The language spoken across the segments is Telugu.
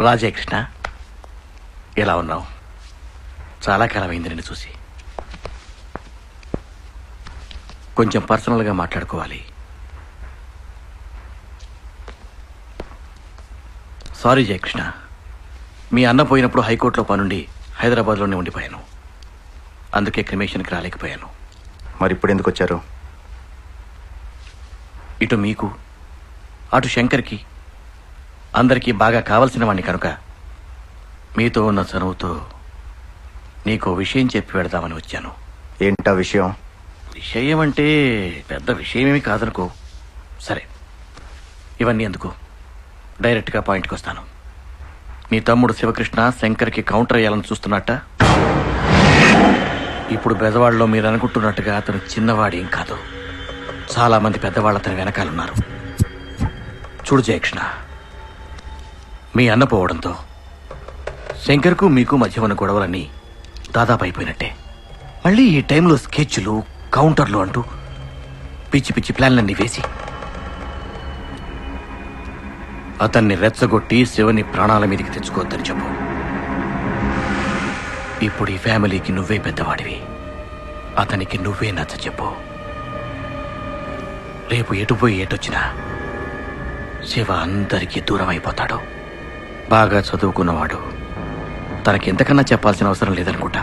రాజే కృష్ణ, ఎలా ఉన్నావు? చాలా కాలమైంది నిన్ను చూసి. కొంచెం పర్సనల్గా మాట్లాడుకోవాలి. సారీ జయకృష్ణ, మీ అన్న పోయినప్పుడు హైకోర్టులో పనుండి హైదరాబాద్లోనే ఉండిపోయాను. అందుకే క్రిమేషన్కి రాలేకపోయాను. మరి ఇప్పుడు ఎందుకు వచ్చారు? ఇటు మీకు అటు శంకర్కి అందరికీ బాగా కావలసిన వాడిని కనుక మీతో ఉన్న చనువుతో నీకు విషయం చెప్పి పెడదామని వచ్చాను. ఏంటా విషయం? విషయం అంటే పెద్ద విషయమేమి కాదనుకో. సరే, ఇవన్నీ ఎందుకు, డైరెక్ట్గా పాయింట్కి వస్తాను. నీ తమ్ముడు శివకృష్ణ శంకర్కి కౌంటర్ అయ్యాలని చూస్తున్నట్ట. ఇప్పుడు బెజవాడలో మీరు అనుకుంటున్నట్టుగా అతను చిన్నవాడేం కాదు. చాలామంది పెద్దవాళ్ళు అతని వెనకాలన్నారు. చూడు జయకృష్ణ, మీ అన్న పోవడంతో శంకర్కు మీకు మధ్య ఉన్న గొడవలన్నీ దాదాపు అయిపోయినట్టే. మళ్ళీ ఈ టైంలో స్కెచ్లు కౌంటర్లు అంటూ పిచ్చి పిచ్చి ప్లాన్లన్నీ వేసి అతన్ని రెచ్చగొట్టి శివని ప్రాణాల మీదకి తెచ్చుకోవద్దని చెప్పు. ఇప్పుడు ఈ ఫ్యామిలీకి నువ్వే పెద్దవాడివి. అతనికి నువ్వే నచ్చ చెప్పు. రేపు ఎటుపోయి ఎటొచ్చినా శివ అందరికీ దూరం అయిపోతాడు. బాగా చదువుకున్నవాడు, తనకెంతకన్నా చెప్పాల్సిన అవసరం లేదనుకుంటా.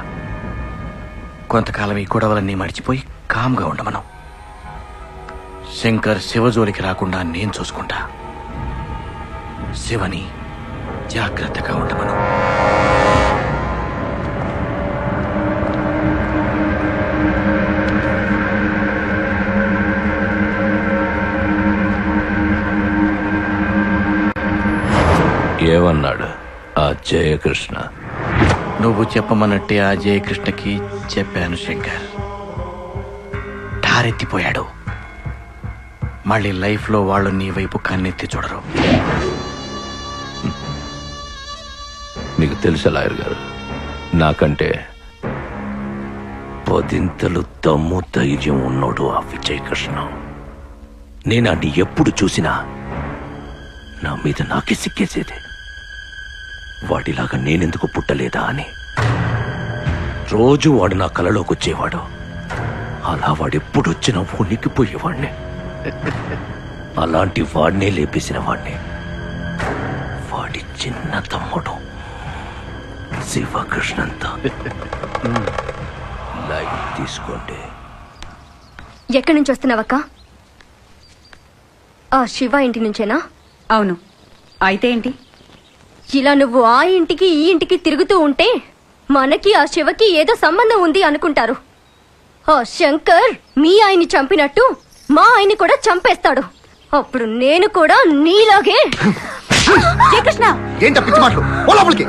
కొంతకాలం ఈ గొడవలన్నీ మర్చిపోయి కామ్గా ఉండమను. శంకర్ శివజోలికి రాకుండా నేను చూసుకుంటా. శివని జాగ్రత్తగా ఉండమను. ఏమన్నాడు ఆ జయకృష్ణ? నువ్వు చెప్పమన్నట్టే ఆ జయకృష్ణకి చెప్పాను శంకర్. ఠారెత్తిపోయాడు. మళ్ళీ లైఫ్లో వాళ్ళు నీ వైపు కన్నెత్తి చూడరు. మీకు తెలుసా లాయర్ గారు, నాకంటే 10 దమ్ము ధైర్యం ఉన్నాడు ఆ విజయకృష్ణ. నేను అది ఎప్పుడు చూసినా నా మీద నాకే సిక్కేసేది. వాడిలాగా నేనెందుకు పుట్టలేదా అని రోజు వాడు నా కలలోకి వచ్చేవాడు. అలా వాడెప్పుడొచ్చినా ఉనికిపోయేవాడిని. అలాంటి వాడినే లేపేసిన వాడిని వాడి చిన్న తమ్ముడు శివకృష్ణంతో. లైవ్ తీసుకోండి. ఎక్కడి నుంచి వస్తున్నావక్క? ఆ శివ ఇంటి నుంచేనా? అవును. అయితే ఏంటి? ఇలా నువ్వు ఆ ఇంటికి ఈ ఇంటికి తిరుగుతూ ఉంటే మనకి ఆ శివకి ఏదో సంబంధం ఉంది అనుకుంటారు. ఆ శంకర్ మీ ఆయన్ని చంపినట్టు మా ఆయన్ని కూడా చంపేస్తాడు. అప్పుడు నేను కూడా నీలాగే. శ్రీకృష్ణ, ఏంటా పిచ్చి మాటలు? ఓ లోపలికి.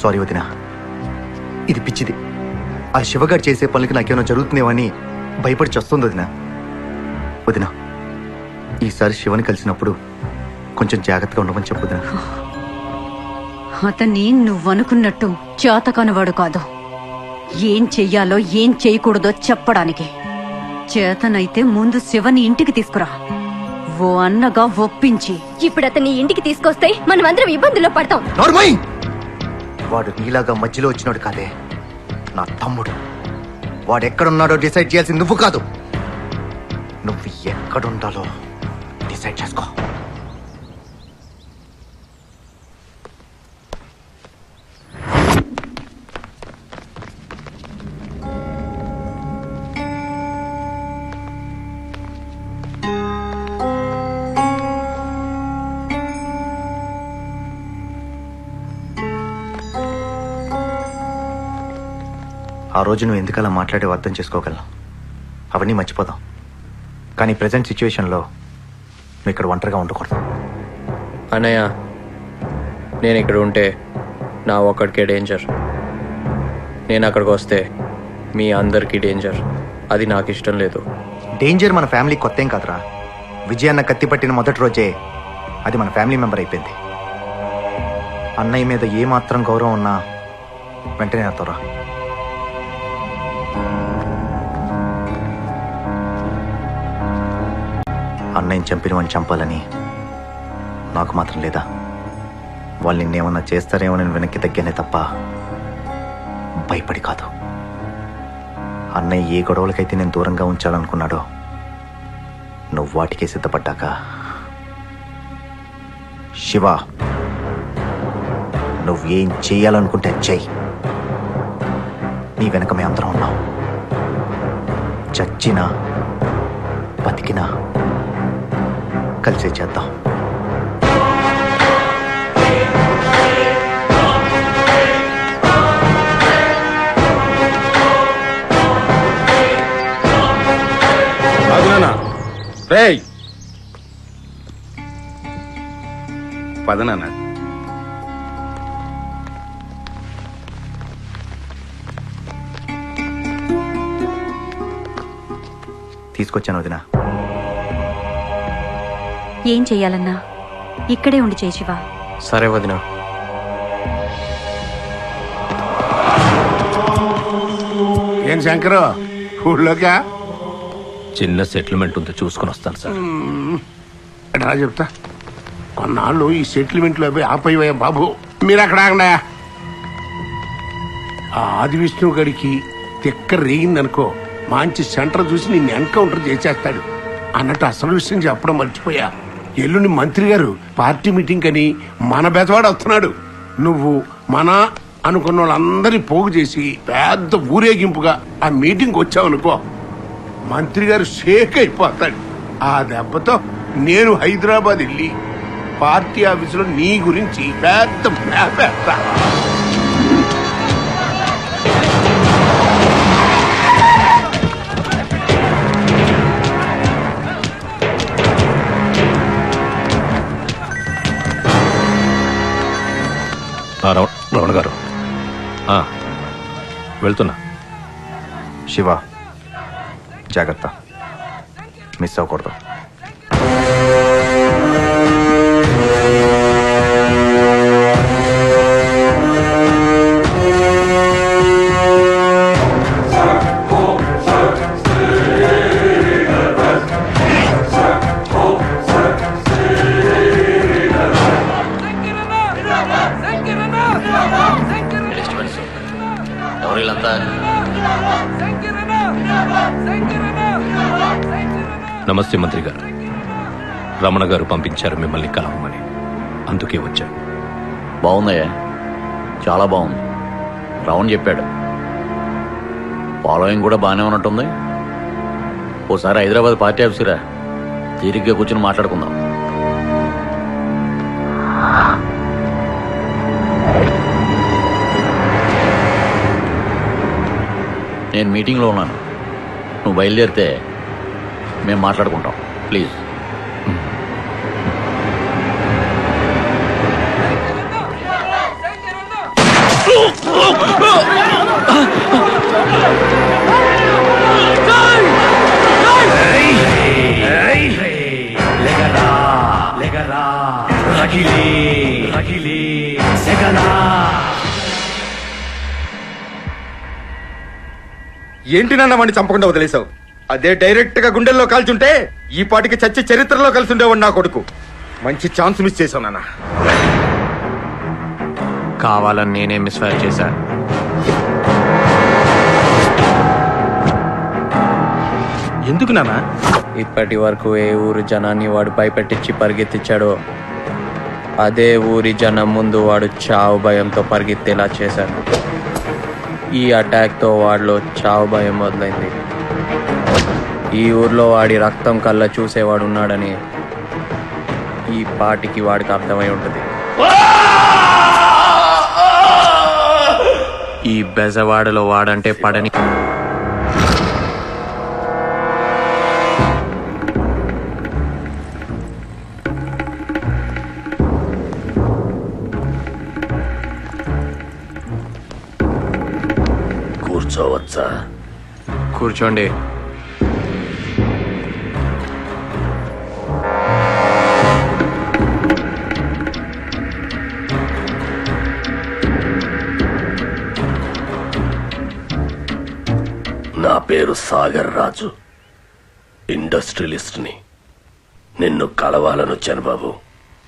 సారీ వదినా, ఇది పిచ్చిది. ఆ శివగాడు చేసే పనులకి నాకేమైనా జరుగుతుందేమని భయపడి చస్తుంది వదినా. వదినా, ఈసారి శివని కలిసినప్పుడు కొంచెం జాగ్రత్తగా ఉండమని చెప్పు వదినా. అతన్ని నువ్వనుకున్నట్టు చేతకానివాడు కాదు. ఏం చెయ్యాలో ఏం చేయకూడదో చెప్పడానికి. చేతనైతే ముందు శివని ఇంటికి తీసుకురా. ఓ అన్నగా ఒప్పించి. ఇప్పుడు అతన్ని ఇంటికి తీసుకొస్తే మనం అందరం ఇబ్బందుల్లో పడతాం. వాడు నీలాగా మధ్యలో వచ్చినాడు కాదే, నా తమ్ముడు. వాడు ఎక్కడున్నాడో డిసైడ్ చేయాల్సింది నువ్వు కాదు. నువ్వు ఎక్కడుండాలో డిసైడ్ చేసుకో. ఆ రోజు నువ్వు ఎందుకలా మాట్లాడేవో అర్థం చేసుకోగలను. అవన్నీ మర్చిపోదాం. కానీ ప్రజెంట్ సిచ్యువేషన్లో నువ్వు ఇక్కడ ఒంటరిగా ఉండకూడదు. అన్నయ్య, నేను ఇక్కడ ఉంటే నా ఒక్కడికే డేంజర్. నేను అక్కడికి వస్తే మీ అందరికీ డేంజర్. అది నాకు ఇష్టం లేదు. డేంజర్ మన ఫ్యామిలీ కొత్త ఏం కాదురా. విజయన్న కత్తి పట్టిన మొదటి రోజే అది మన ఫ్యామిలీ మెంబర్ అయిపోయింది. అన్నయ్య మీద ఏమాత్రం గౌరవం ఉన్నా వెంటనే నాతో రా. అన్నయ్యని చంపిన వాడిని చంపాలని నాకు మాత్రం లేదా? వాళ్ళు నిన్నేమన్నా చేస్తారేమో నేను వెనక్కి తగ్గానే తప్ప భయపడి కాదు. అన్నయ్య ఏ గొడవలకైతే నేను దూరంగా ఉంచాలనుకున్నాడో నువ్వు వాటికే సిద్ధపడ్డాక, శివ నువ్వు ఏం చెయ్యాలనుకుంటే చెయ్యి. నీ వెనక మేము అందరం ఉన్నాం. చచ్చినా బతికినా కలిసే చేద్దాం. పదనాన్న. తీసుకొచ్చాను వదినా. ఏం చెయ్యాలన్నా ఇక్కడే ఉండి చేయి శివ. సరే వదిన. ఏం శంకరు, ఊళ్ళోకా? చిన్న సెటిల్మెంట్ ఉంది, చూసుకొని వస్తాను సార్. రా చెప్తా. కొన్నాళ్ళు ఈ సెటిల్మెంట్లో పోయి ఆపయ్యా బాబు. మీరు అక్కడ ఆగండా. ఆ ఆది విష్ణువు గడికి తిక్క రేగిందనుకో, మంచి సెంటర్ చూసి నిన్ను ఎన్కౌంటర్ చేసేస్తాడు అన్నట్టు అసలు విషయం చెప్పడం మర్చిపోయా. ఎల్లుండి మంత్రి గారు పార్టీ మీటింగ్ అని మన బెదవాడు వస్తున్నాడు. నువ్వు మన అనుకున్న వాళ్ళందరినీ పోగు చేసి పెద్ద ఊరేగింపుగా ఆ మీటింగ్ వచ్చావనుకో, మంత్రి గారు షేక్ అయిపోతాడు. ఆ దెబ్బతో నేను హైదరాబాద్ వెళ్ళి పార్టీ ఆఫీసులో నీ గురించి పెద్ద మేపేస్తా. రమణ గారు, వెళ్తున్నా. శివ జాగ్రత్త, మిస్ అవ్వకూడదు. నమస్తే మంత్రి గారు. రమణ గారు పంపించారు మిమ్మల్ని కలవమని, అందుకే వచ్చాను. బాగుందయ్యా, చాలా బాగుంది. రావణ్ చెప్పాడు. ఫాలోయింగ్ కూడా బాగానే ఉన్నట్టుంది. ఓసారి హైదరాబాద్ పార్టీ ఆఫీసురా, తీరిగ్గా కూర్చొని మాట్లాడుకుందాం. నేను మీటింగ్లో ఉన్నాను, నువ్వు బయలుదేరితే మేము మాట్లాడుకుంటాం. ప్లీజ్. ఏంటి నాన్న వాడిని చంపకుండా వదిలేశావు? అదే డైరెక్ట్ గా గుండెల్లో కాల్చుంటే ఈ పాటికి చచ్చి చరిత్రలో కలిసి ఉండేవాడు నా కొడుకు. మంచి ఛాన్స్ మిస్ చేశావు నాన్న. కావాలని నేనే మిస్ఫైర్ చేశా. ఎందుకు నాన్న? ఇప్పటి వరకు ఏ ఊరు జనాన్ని వాడు భయపెట్టించి పరిగెత్తించాడో అదే ఊరి జనం ముందు వాడు చావు భయంతో పరిగెత్తేలా చేశాడు. ఈ అటాక్తో వాడిలో చావు భయం మొదలైంది. ఈ ఊర్లో వాడి రక్తం కళ్ళ చూసేవాడు ఉన్నాడని ఈ పాటికి వాడికి అర్థమై ఉంటుంది. ఈ బెజవాడలో వాడంటే పడని కూర్చోవచ్చా? కూర్చోండి. నా పేరు సాగర్ రాజు, ఇండస్ట్రియలిస్ట్ని. నిన్ను కలవాలనొచ్చాను బాబు.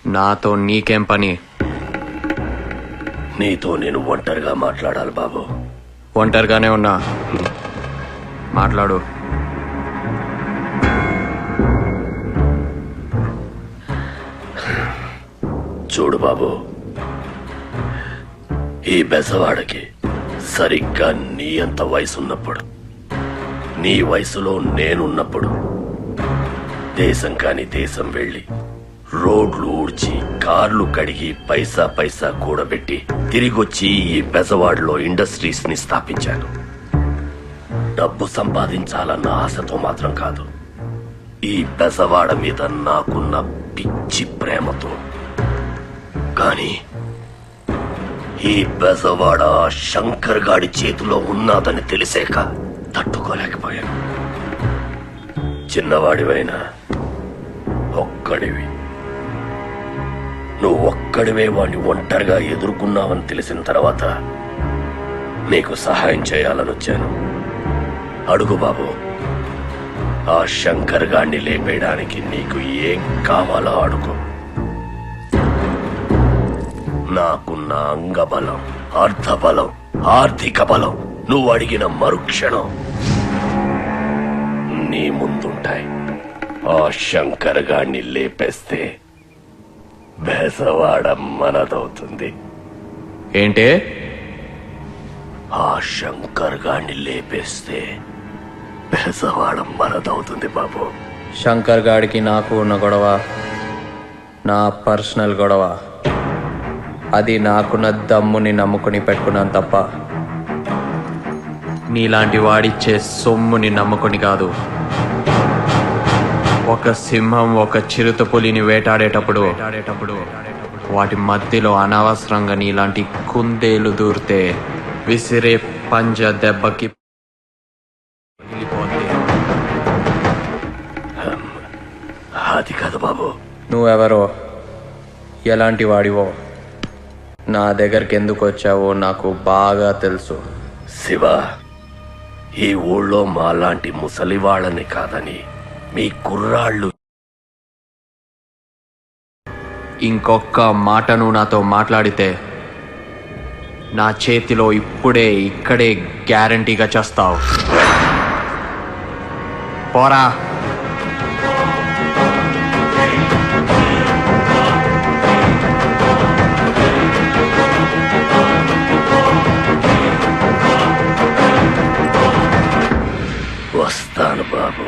నాతో నీకేం పని? నీతో నేను ఒంటరిగా మాట్లాడాలి బాబు. ఒంటరిగానే ఉన్నా, మాట్లాడు. చూడు బాబు, ఈ బెజవాడకి సరిగ్గా నీ అంత వయసున్నప్పుడు, నీ వయసులో నేనున్నప్పుడు దేశం కాని దేశం వెళ్ళి రోడ్లు ఊడ్చి కార్లు కడిగి పైసా పైసా కూడబెట్టి తిరిగొచ్చి ఈ బెజవాడలో ఇండస్ట్రీస్ ని స్థాపించాను. డబ్బు సంపాదించాలన్న ఆశతో మాత్రం కాదు, ఈ బెజవాడ మీద నాకున్న పిచ్చి ప్రేమతో. కానీ ఈ బెజవాడ శంకర్ గాడి చేతిలో ఉన్నదని తెలిసాక తట్టుకోలేకపోయాను. చిన్నవాడివైనా ఒక్కడివి, నువ్వు ఒక్కడివే వాడిని ఒంటరిగా ఎదుర్కొన్నావని తెలిసిన తర్వాత నీకు సహాయం చేయాలని వచ్చాను. అడుగు బాబు, ఆ శంకర్ గాడిని లేపేయడానికి నీకు ఏం కావాలో అడుగు. నాకున్న అంగబలం, అర్థబలం, ఆర్థిక బలం నువ్వు అడిగిన మరుక్షణం నీ ముందుంటాయి. ఆ శంకర్ గాడిని లేపేస్తే బెజవాడ మనదవుతుంది. ఏంటే? ఆ శంకర్ గాడిని లేపేస్తే బెజవాడ మనదవుతుంది బాబు. శంకర్ గాడికి నాకు ఉన్న గొడవ నా పర్సనల్ గొడవ. అది నాకున్న దమ్ముని నమ్ముకుని పెట్టుకున్నాను తప్ప నీలాంటి వాడిచ్చే సొమ్ముని నమ్ముకుని కాదు. ఒక సింహం ఒక చిరుత పులిని వేటాడేటప్పుడు వాటి మధ్యలో అనవసరంగా నీలాంటి కుందేలు దూరితే విసిరే పంజ దెబ్బకి పగిలిపోతే. అది కాదు బాబు. నువ్వెవరో, ఎలాంటి వాడివో, నా దగ్గరికి ఎందుకు వచ్చావో నాకు బాగా తెలుసు. శివ, ఈ ఊళ్ళో మాలాంటి ముసలి వాళ్ళని కాదని మీ కుర్రాళ్ళు. ఇంకొక్క మాట నువ్వు నాతో మాట్లాడితే నా చేతిలో ఇప్పుడే ఇక్కడే గ్యారంటీగా చేస్తావు. పోరా. వస్తాను బాబు.